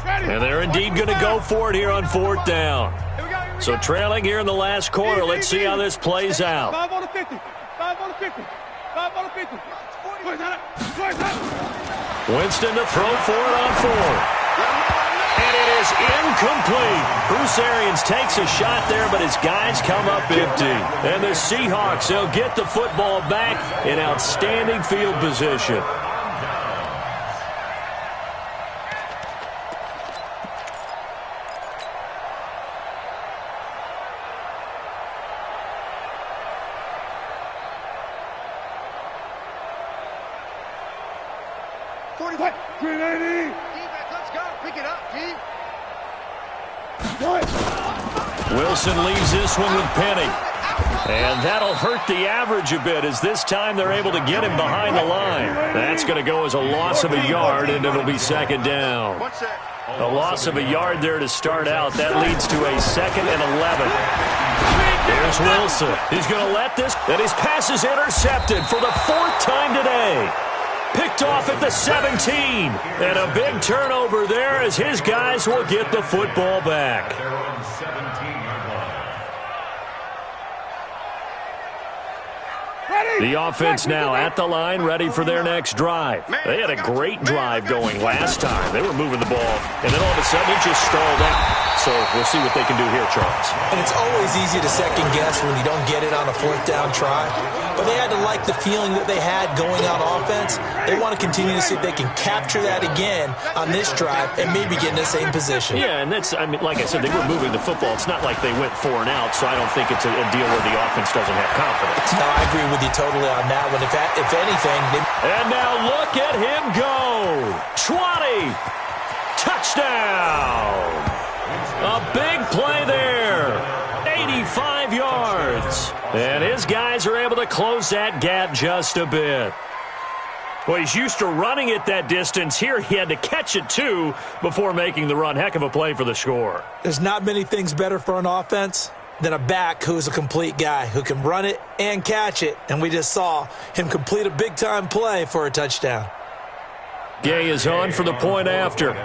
And they're indeed going to go for it here on 4th down. So trailing here in the last quarter. Let's see how this plays out. 5 on the 50. 5 on the 50. 5 on the 50. Winston to throw for it on 4th. And it is incomplete. Bruce Arians takes a shot there, but his guys come up empty. And the Seahawks, they'll get the football back in outstanding field position. Wilson leaves this one with Penny. And that'll hurt the average a bit as this time they're able to get him behind the line. That's going to go as a loss of a yard, and it'll be second down. A loss of a yard there to start out. That leads to a 2nd and 11. Here's Wilson. He's going to let this, and his pass is intercepted for the 4th time today. Picked off at the 17. And a big turnover there as his guys will get the football back. The offense now at the line, ready for their next drive. They had a great drive going last time. They were moving the ball, and then all of a sudden it just stalled out. So we'll see what they can do here, Charles. And it's always easy to second guess when you don't get it on a 4th down try. But they had to like the feeling that they had going on offense. They want to continue to see if they can capture that again on this drive and maybe get in the same position. Yeah, and that's, I mean, like I said, they were moving the football. It's not like they went 4 and out, so I don't think it's a deal where the offense doesn't have confidence. No, I agree with you totally on that one. If anything. And now look at him go. 20. Touchdown. A big play there. 85 yards. And his guys are able to close that gap just a bit. Well, he's used to running it that distance. Here he had to catch it, too, before making the run. Heck of a play for the score. There's not many things better for an offense than a back who's a complete guy, who can run it and catch it. And we just saw him complete a big-time play for a touchdown. Gay is on for the point after.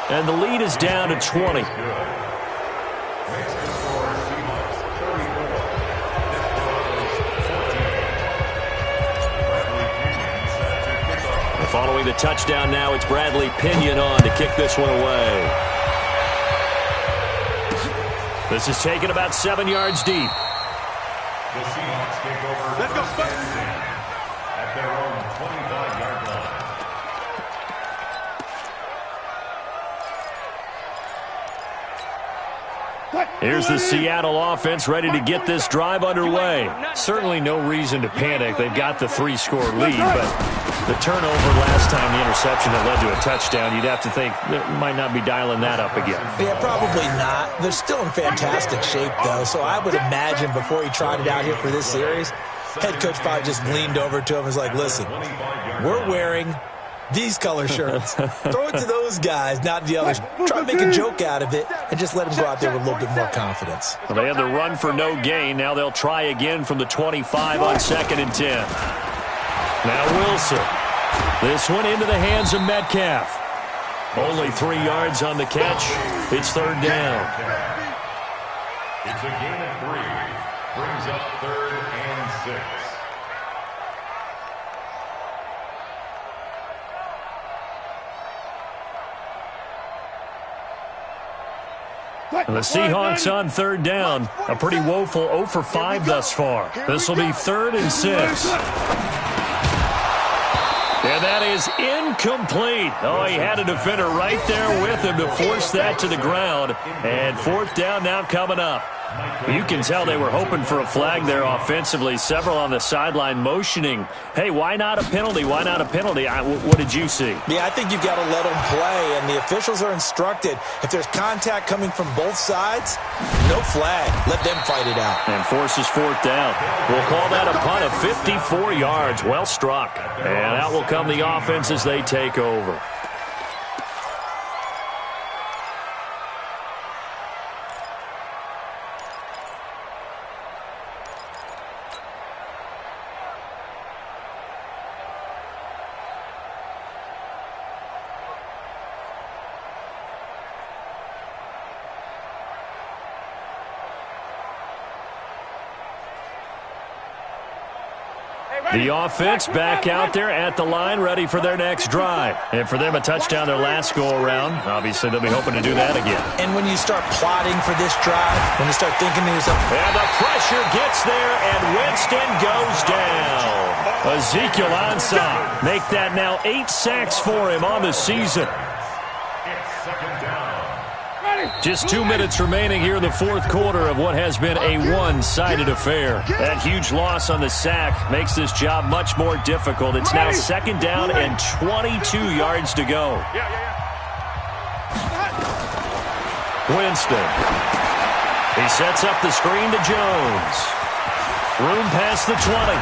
And the lead is down to 20. Following the touchdown now, it's Bradley Pinion on to kick this one away. This is taken about 7 yards deep. The Seahawks take over. Let's go, at their own 25-yard line. Here's the Seattle offense ready to get this drive underway. Certainly no reason to panic. They've got the 3-score lead, but the turnover last time, the interception that led to a touchdown, you'd have to think they might not be dialing that up again. Yeah, probably not. They're still in fantastic shape, though, so I would imagine before he tried it out here for this series, head coach probably just leaned over to him and was like, listen, we're wearing these color shirts. Throw it to those guys, not the others. Try to make a joke out of it and just let them go out there with a little bit more confidence. Well, they had the run for no gain. Now they'll try again from the 25 on 2nd and 10. Now Wilson. This one into the hands of Metcalf. Only 3 yards on the catch. It's 3rd down. It's a gain of 3. Brings up 3rd and 6. And the Seahawks on 3rd down. A pretty woeful 0 for 5 thus far. This will be 3rd and 6. And that is incomplete. Oh, he had a defender right there with him to force that to the ground. And 4th down now coming up. You can tell they were hoping for a flag there offensively. Several on the sideline motioning, hey, why not a penalty? Why not a penalty? What did you see? Yeah, I think you've got to let them play, and the officials are instructed. If there's contact coming from both sides, no flag. Let them fight it out. And forces 4th down. We'll call that a punt of 54 yards. Well struck. And out will come the offense as they take over. Hey, The offense back out there at the line, ready for their next drive. And for them, a touchdown their last go-around. Obviously, they'll be hoping to do that again. And when you start plotting for this drive, when you start thinking to yourself... And the pressure gets there, and Winston goes down. Ezekiel Ansah. Make that now 8 sacks for him on the season. It's second down. Just 2 minutes remaining here in the fourth quarter of what has been a one-sided affair. That huge loss on the sack makes this job much more difficult. It's now second down and 22 yards to go. Winston. He sets up the screen to Jones. Room past the 20.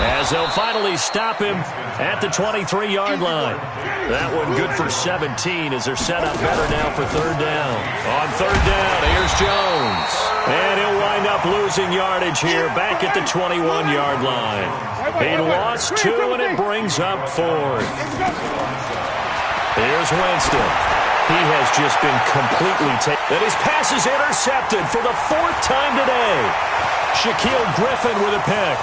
As they'll finally stop him at the 23-yard line. That one good for 17 as they're set up better now for third down. On third down, here's Jones. And he'll wind up losing yardage here back at the 21-yard line. He lost 2, and it brings up 4th. Here's Winston. He has just been completely taken. And his pass is intercepted for the 4th time today. Shaquille Griffin with a pick.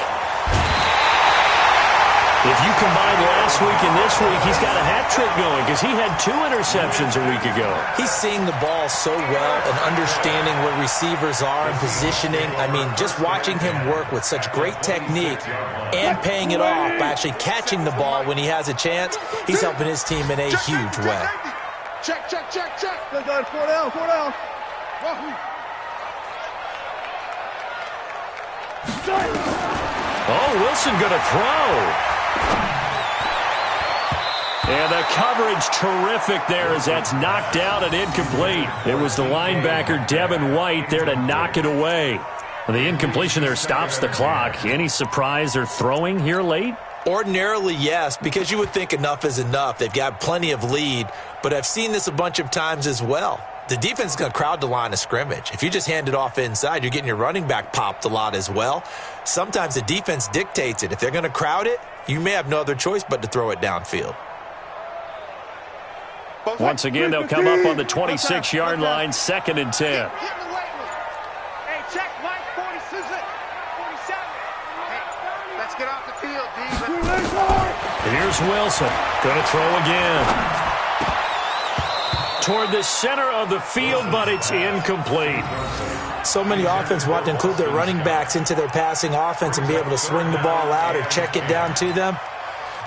If you combine last week and this week, he's got a hat trick going because he had 2 interceptions a week ago. He's seeing the ball so well and understanding where receivers are and positioning. I mean, just watching him work with such great technique and paying it off by actually catching the ball when he has a chance, he's helping his team in a huge way. Check. Good, 4 down. Oh, Wilson going to throw. And the coverage terrific there as that's knocked out and incomplete. It was the linebacker, Devin White, there to knock it away. The incompletion there stops the clock. Any surprise they're throwing here late? Ordinarily, yes, because you would think enough is enough. They've got plenty of lead, but I've seen this a bunch of times as well. The defense is going to crowd the line of scrimmage. If you just hand it off inside, you're getting your running back popped a lot as well. Sometimes the defense dictates it. If they're going to crowd it, you may have no other choice but to throw it downfield. Once again, they'll come up on the 26-yard line, 2nd and 10. Hey, check, Mike, 47. Hey, let's get off the field, D. Here's Wilson. Going to throw again. Toward the center of the field, but it's incomplete. So many offenses want to include their running backs into their passing offense and be able to swing the ball out or check it down to them.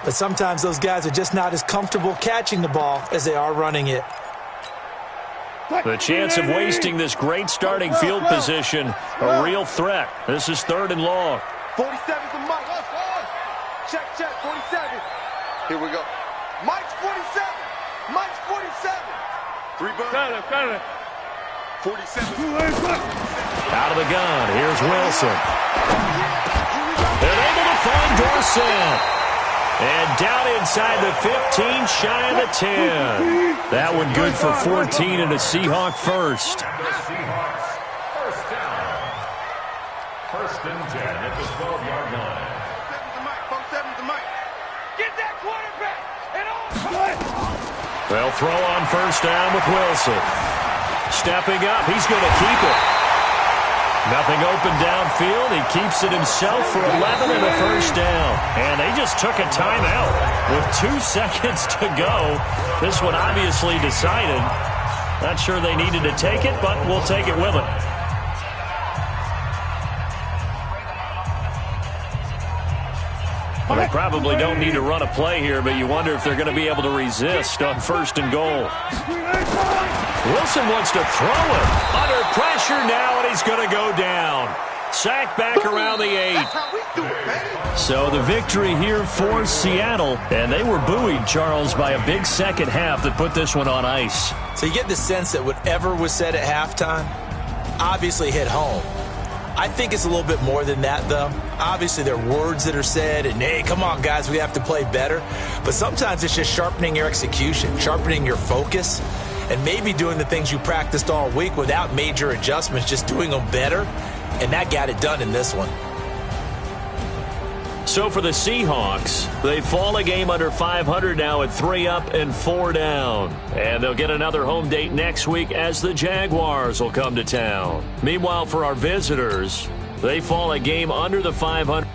But sometimes those guys are just not as comfortable catching the ball as they are running it. The chance of wasting this great starting field position, a real threat. This is 3rd and long. 47's the Mike. Check, 47. Here we go. Mike's 47. Mike's 47. 3 bucks. 47. Out of the gun. Here's Wilson. They're able to find Dorsett. And down inside the 15, shy of the 10. That one good for 14 and a Seahawk first. The Seahawks, first down. 1st and 10 at the 12-yard line. 47's the Mike. Get that quarterback. And on. They'll throw on 1st down with Wilson. Stepping up, he's going to keep it. Nothing open downfield. He keeps it himself for 11 and a 1st down. And they just took a timeout with 2 seconds to go. This one obviously decided. Not sure they needed to take it, but we'll take it with them. Well, they probably don't need to run a play here, but you wonder if they're going to be able to resist on 1st and goal. Wilson wants to throw it. Under pressure now, and he's going to go down. Sack back around the 8. So the victory here for Seattle. And they were buoyed, Charles, by a big second half that put this one on ice. So you get the sense that whatever was said at halftime obviously hit home. I think it's a little bit more than that, though. Obviously, there are words that are said, and, hey, come on, guys, we have to play better. But sometimes it's just sharpening your execution, sharpening your focus, and maybe doing the things you practiced all week without major adjustments, just doing them better. And that got it done in this one. So for the Seahawks, they fall a game under 500 now at 3 up and 4 down. And they'll get another home date next week as the Jaguars will come to town. Meanwhile, for our visitors, they fall a game under the 500.